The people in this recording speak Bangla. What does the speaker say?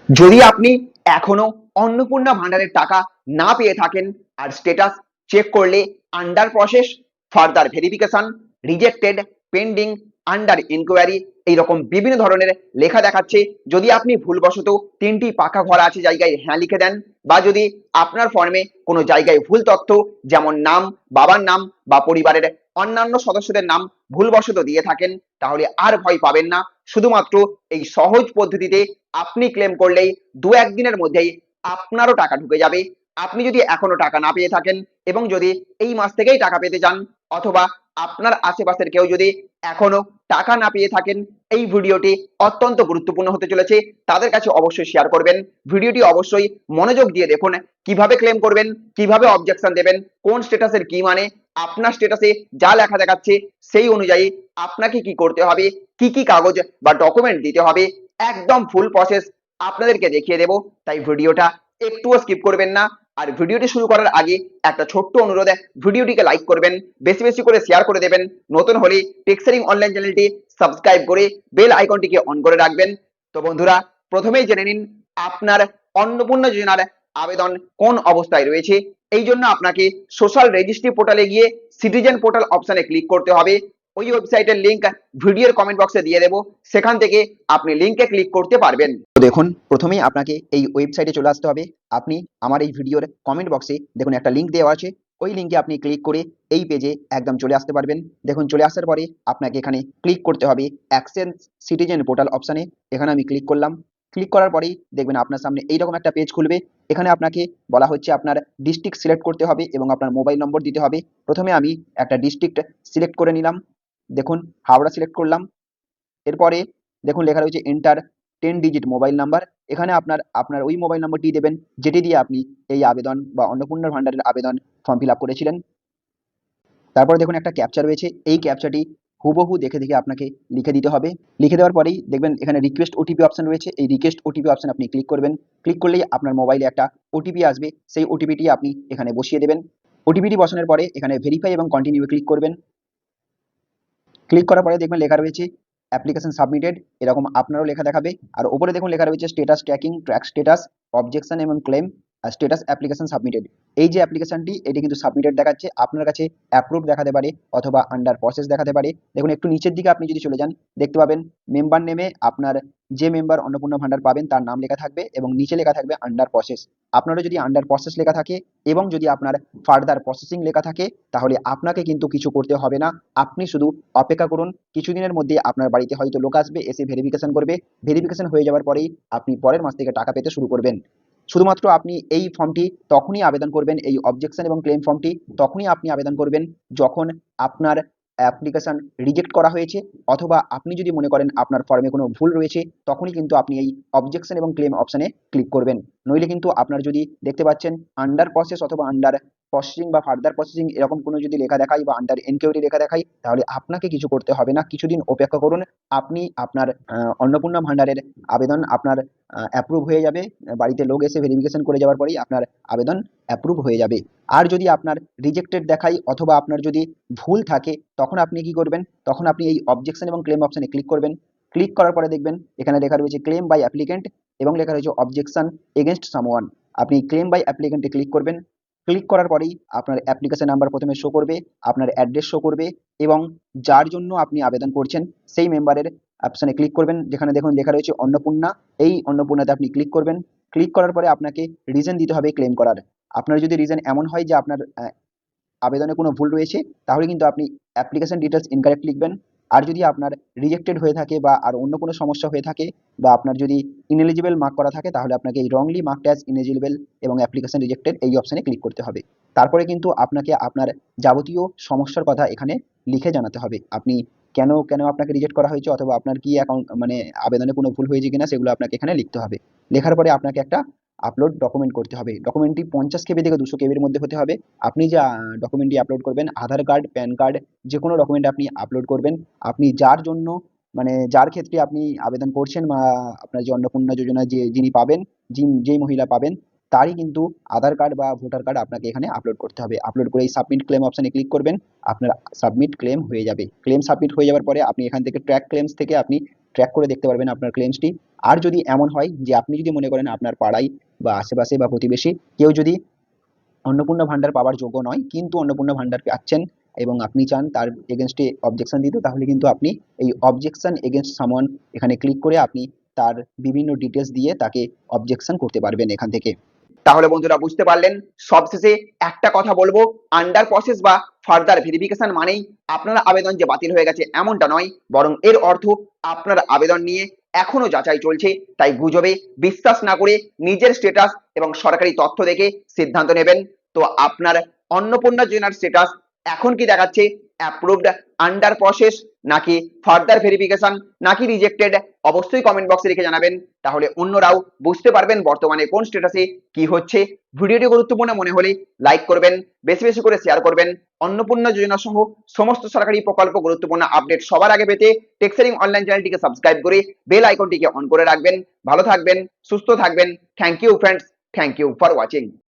যদি আপনি এখনো অন্নপূর্ণা ভান্ডারের টাকা না পেয়ে থাকেন আর স্ট্যাটাস চেক করলে under process, further verification, rejected, pending, under inquiry এইরকম বিভিন্ন ধরনের লেখা দেখাচ্ছে, যদি আপনি ভুলবশত তিনটি পাকা ঘর আছে জায়গায় হ্যাঁ লিখে দেন, বা যদি আপনার ফর্মে কোনো জায়গায় ভুল তথ্য যেমন নাম, বাবার নাম বা পরিবারের অন্যান্য সদস্যদের নাম ভুলবশত দিয়ে থাকেন, তাহলে আর ভয় পাবেন না। শুধুমাত্র এই সহজ পদ্ধতিতে আপনি ক্লেম করলেই দু একদিনের মধ্যেই আপনারও টাকা ঢুকে যাবে। আপনি যদি এখনো টাকা না পেয়ে থাকেন এবং যদি এই মাস থেকেই টাকা পেতে চান, অথবা আপনার আশেপাশের কেউ যদি এখনো টাকা না পেয়ে থাকেন, এই ভিডিওটি অত্যন্ত গুরুত্বপূর্ণ হতে চলেছে, তাদের কাছে অবশ্যই শেয়ার করবেন। ভিডিওটি অবশ্যই মনোযোগ দিয়ে দেখুন, কিভাবে ক্লেম করবেন, কিভাবে অবজেকশন দেবেন, কোন স্ট্যাটাসের কি মানে, আপনার স্ট্যাটাসে যা লেখা দেখাচ্ছে সেই অনুযায়ী আপনাকে কি করতে হবে, কি কি কাগজ বা ডকুমেন্ট দিতে হবে, একদম ফুল প্রসেস আপনাদেরকে দেখিয়ে দেব। তাই ভিডিওটা একটুও স্কিপ করবেন না। আর ভিডিওটি শুরু করার আগে একটা ছোট্ট অনুরোধ, ভিডিওটিকে লাইক করবেন, বেশি বেশি করে শেয়ার করে দেবেন, নতুন হলে টেক্সচারিং অনলাইন চ্যানেলটি সাবস্ক্রাইব করে বেল আইকনটিকে অন করে রাখবেন। তো বন্ধুরা, প্রথমেই জেনে নিন আপনার অন্নপূর্ণা যোজনার আবেদন কোন অবস্থায় রয়েছে। এই জন্য আপনাকে সোশ্যাল রেজিস্ট্রি পোর্টালে গিয়ে সিটিজেন পোর্টাল অপশনে ক্লিক করতে হবে। ওই ওয়েবসাইটের লিংক ভিডিওর কমেন্ট বক্সে দিয়ে দেবো, সেখান থেকে আপনি লিংকে ক্লিক করতে পারবেন। তো দেখুন, প্রথমেই আপনাকে এই ওয়েবসাইটে চলে আসতে হবে। আপনি আমার এই ভিডিওর কমেন্ট বক্সে দেখুন একটা লিংক দেওয়া আছে, ওই লিংকে আপনি ক্লিক করে এই পেজে একদম চলে আসতে পারবেন। দেখুন, চলে আসার পরে আপনাকে এখানে ক্লিক করতে হবে অ্যাক্সেস সিটিজেন পোর্টাল অপশনে। এখানে আমি ক্লিক করলাম। ক্লিক করার পরেই দেখবেন আপনার সামনে এইরকম একটা পেজ খুলবে। এখানে আপনাকে বলা হচ্ছে আপনার ডিস্ট্রিক্ট সিলেক্ট করতে হবে এবং আপনার মোবাইল নম্বর দিতে হবে। প্রথমে আমি একটা ডিস্ট্রিক্ট সিলেক্ট করে নিলাম। দেখুন, হাওড়া সিলেক্ট করলাম। এরপরে দেখুন লেখা রয়েছে এন্টার 10 ডিজিট মোবাইল নাম্বার। এখানে আপনার আপনার ওই মোবাইল নম্বরটি দেবেন যেটি দিয়ে আপনি এই আবেদন বা অন্নপূর্ণা ভান্ডারের আবেদন ফর্ম ফিল আপ করেছিলেন। তারপরে দেখুন একটা ক্যাপচা রয়েছে, এই ক্যাপচাটি হুবহু দেখে দেখে আপনাকে লিখে দিতে হবে। লিখে দেওয়ার পরেই দেখবেন এখানে রিকোয়েস্ট ওটিপি অপশন রয়েছে, এই রিকোয়েস্ট ওটিপি অপশন আপনি ক্লিক করবেন। ক্লিক করলেই আপনার মোবাইলে একটা ওটিপি আসবে, সেই ওটিপিটি আপনি এখানে বসিয়ে দেবেন। ওটিপিটি বসানোর পরে এখানে ভেরিফাই এবং কন্টিনিউ ক্লিক করবেন। ক্লিক করার পরে দেখবেন লেখা রয়েছে অ্যাপ্লিকেশন সাবমিটেড, এরকম আপনারও লেখা দেখাবে। আর উপরে দেখুন লেখা রয়েছে status tracking, track status, objection এবং ক্লেম, আর স্ট্যাটাস অ্যাপ্লিকেশন সাবমিটেড। এই যে অ্যাপ্লিকেশনটি এটি কিন্তু সাবমিটেড দেখাচ্ছে, আপনার কাছে অ্যাপ্রুভ দেখাতে পারে অথবা আন্ডার প্রসেস দেখাতে পারে। দেখুন একটু নিচের দিকে আপনি যদি চলে যান, দেখতে পাবেন মেম্বার নেমে আপনার যে মেম্বার অন্নপূর্ণা ভান্ডার পাবেন তার নাম লেখা থাকবে এবং নিচে লেখা থাকবে আন্ডার প্রসেস। আপনারও যদি আন্ডার প্রসেস লেখা থাকে এবং যদি আপনার ফার্দার প্রসেসিং লেখা থাকে, তাহলে আপনাকে কিন্তু কিছু করতে হবে না। আপনি শুধু অপেক্ষা করুন, কিছুদিনের মধ্যে আপনার বাড়িতে হয়তো লোক আসবে, এসে ভেরিফিকেশন করবে। ভেরিফিকেশন হয়ে যাওয়ার পরেই আপনি পরের মাস থেকে টাকা পেতে শুরু করবেন। শুধুমাত্র আপনি এই ফর্মটি তখনই আবেদন করবেন, এই অবজেকশন এবং ক্লেম ফর্মটি তখনই আপনি আবেদন করবেন যখন আপনার অ্যাপ্লিকেশন রিজেক্ট করা হয়েছে, অথবা আপনি যদি মনে করেন আপনার ফর্মে কোনো ভুল রয়েছে, তখনই কিন্তু আপনি এই অবজেকশন এবং ক্লেম অপশনে ক্লিক করবেন। নইলে কিন্তু আপনার যদি দেখতে পাচ্ছেন আন্ডার প্রসেস অথবা আন্ডার প্রসেসিং বা ফার্দার প্রসেসিং এরকম কোনো যদি লেখা দেখায় বা আন্ডার এনকোয়ারি লেখা দেখায়, তাহলে আপনাকে কিছু করতে হবে না, কিছুদিন অপেক্ষা করুন। আপনি আপনার অন্নপূর্ণা ভান্ডারের আবেদন আপনার অ্যাপ্রুভ হয়ে যাবে। বাড়িতে লোক এসে ভেরিফিকেশন করে যাওয়ার পরেই আপনার আবেদন অ্যাপ্রুভ হয়ে যাবে। আর যদি আপনার রিজেক্টেড দেখায় অথবা আপনার যদি ভুল থাকে, তখন আপনি কি করবেন, তখন আপনি এই অবজেকশন এবং ক্লেম অপশনে ক্লিক করবেন। ক্লিক করার পরে দেখবেন এখানে লেখা রয়েছে ক্লেম বাই অ্যাপ্লিকেন্ট এবং লেখা রয়েছে অবজেকশন এগেনস্ট সামওয়ান। আপনি ক্লেম বাই অ্যাপ্লিকেন্টে ক্লিক করবেন। ক্লিক করার পরেই আপনার অ্যাপ্লিকেশন নাম্বার প্রথমে শো করবে, আপনার অ্যাড্রেস শো করবে এবং যার জন্য আপনি আবেদন করছেন সেই মেম্বারের অপশনে ক্লিক করবেন। যেখানে দেখুন লেখা রয়েছে অন্নপূর্ণা, এই অন্নপূর্ণাতে আপনি ক্লিক করবেন। ক্লিক করার পরে আপনাকে রিজন দিতে হবে ক্লেম করার। আপনার যদি রিজন এমন হয় যে আপনার আবেদনে কোনো ভুল রয়েছে, তাহলে কিন্তু আপনি অ্যাপ্লিকেশন ডিটেলস ইনকারেক্ট লিখবেন। আর যদি আপনার রিজেক্টেড হয়ে থাকে বা আর অন্য কোনো সমস্যা হয়ে থাকে, বা আপনার যদি ইনএলিজিবল মার্ক করা থাকে, তাহলে আপনাকে এই রংলি মার্কড অ্যাজ ইনএলিজিবল এবং অ্যাপ্লিকেশন রিজেক্টেড এই অপশনে ক্লিক করতে হবে। তারপরে কিন্তু আপনাকে আপনার যাবতীয় সমস্যার কথা এখানে লিখে জানাতে হবে। আপনি কেন কেন আপনাকে রিজেক্ট করা হয়েছে অথবা আপনার কি অ্যাকাউন্ট মানে আবেদনে কোনো ভুল হয়েছে কিনা সেগুলো আপনাকে এখানে লিখতে হবে। লেখার পরে আপনাকে একটা আপলোড ডকুমেন্ট করতে হবে। ডকুমেন্টটি 50 KB থেকে 200 KBর মধ্যে হতে হবে। আপনি যে ডকুমেন্টটি আপলোড করবেন, আধার কার্ড, প্যান কার্ড, যে কোনো ডকুমেন্ট আপনি আপলোড করবেন। আপনি যার জন্য মানে যার ক্ষেত্রে আপনি আবেদন করছেন বা আপনার যে অন্নপূর্ণা যোজনা যে যিনি পাবেন, যেই মহিলা পাবেন, তারই কিন্তু আধার কার্ড বা ভোটার কার্ড আপনাকে এখানে আপলোড করতে হবে। আপলোড করে এই সাবমিট ক্লেম অপশনে ক্লিক করবেন। আপনার সাবমিট ক্লেম হয়ে যাবে। ক্লেম সাবমিট হয়ে যাওয়ার পরে আপনি এখান থেকে ট্র্যাক ক্লেমস থেকে আপনি ট্র্যাক করে দেখতে পারবেন আপনার ক্লেমসটি। আর যদি এমন হয় যে আপনি যদি মনে করেন আপনার পাড়ায় বা আশেপাশে বা প্রতিবেশী কেউ যদি অন্নপূর্ণা ভান্ডার পাওয়ার যোগ্য নয় কিন্তু অন্নপূর্ণা ভান্ডার পাচ্ছেন এবং আপনি চান তার এগেনস্টে অবজেকশন দিতে, তাহলে কিন্তু আপনি এই অবজেকশন এগেনস্ট সামন এখানে ক্লিক করে আপনি তার বিভিন্ন ডিটেলস দিয়ে তাকে অবজেকশন করতে পারবেন এখান থেকে। তাহলে বন্ধুরা বুঝতে পারলেন, সবশেষে একটা কথা বলবো, আন্ডার প্রসেস বা ফার্দার ভেরিফিকেশন মানেই আপনার আবেদন যে বাতিল হয়ে গেছে এমনটা নয়, বরং এর অর্থ আপনার আবেদন নিয়ে এখনো যাচাই চলছে। তাই গুজবে বিশ্বাস না করে নিজের স্ট্যাটাস এবং সরকারি তথ্য দেখে সিদ্ধান্ত নেবেন। তো আপনার অন্নপূর্ণা যোজনার স্ট্যাটাস এখন কি দেখাচ্ছে? অ্যাপ্রুভড, আন্ডার প্রসেস, নাকি ফার্দার ভেরিফিকেশন, নাকি রিজেক্টেড? অবশ্যই কমেন্ট বক্সে লিখে জানাবেন, তাহলে অন্যরাও বুঝতে পারবেন বর্তমানে কোন স্ট্যাটাসে কি হচ্ছে। ভিডিওটি গুরুত্বপূর্ণ মনে হলে লাইক করবেন, বেশি বেশি করে শেয়ার করবেন। অন্নপূর্ণা যোজনা সহ সমস্ত সরকারি প্রকল্প গুরুত্বপূর্ণ আপডেট সবার আগে পেতে টেক্সেরিং অনলাইন চ্যানেলটিকে সাবস্ক্রাইব করে বেল আইকনটিকে অন করে রাখবেন। ভালো থাকবেন, সুস্থ থাকবেন। Thank you friends, thank you for watching.